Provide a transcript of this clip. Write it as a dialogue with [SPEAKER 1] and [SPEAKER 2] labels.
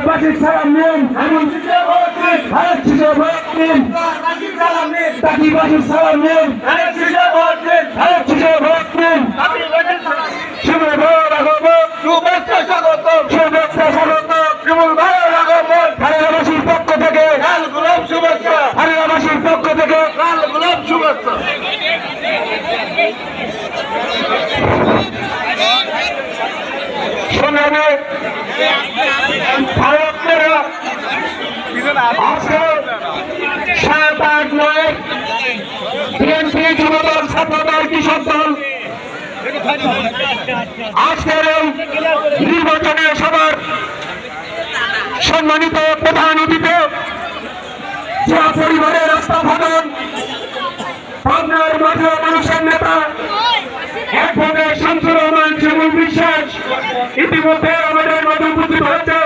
[SPEAKER 1] বাসির সালাম নিন ধানের শীষে ভোট দিন তাকি বাসির সালাম নিন ধানের শীষে ভোট দিন শুভ ভোট আগমন শুভেচ্ছা স্বাগত বিমল ভাইয়ের আগমন হারিয়াবাসীর পক্ষ থেকে লাল গোলাপ শুভেচ্ছা হারিয়াবাসীর পক্ষ থেকে লাল গোলাপ শুভেচ্ছা সংগ্রামে ভারতের আজকে ৭, ৮, ৯ বিএনপি যুবদল ছাত্রদল কৃষক দল আজকের এই নির্বাচনের সভার সম্মানিত প্রধান অতিথি জিয়া পরিবারের রাস্তা ভাঙন পাবনার মাঝে মানুষের নেতা অ্যাডভোকেট শামসুর রহমান শিমুল বিশ্বাস ইতিমধ্যে আমাদের মধ্যে উপস্থিত হয়েছে।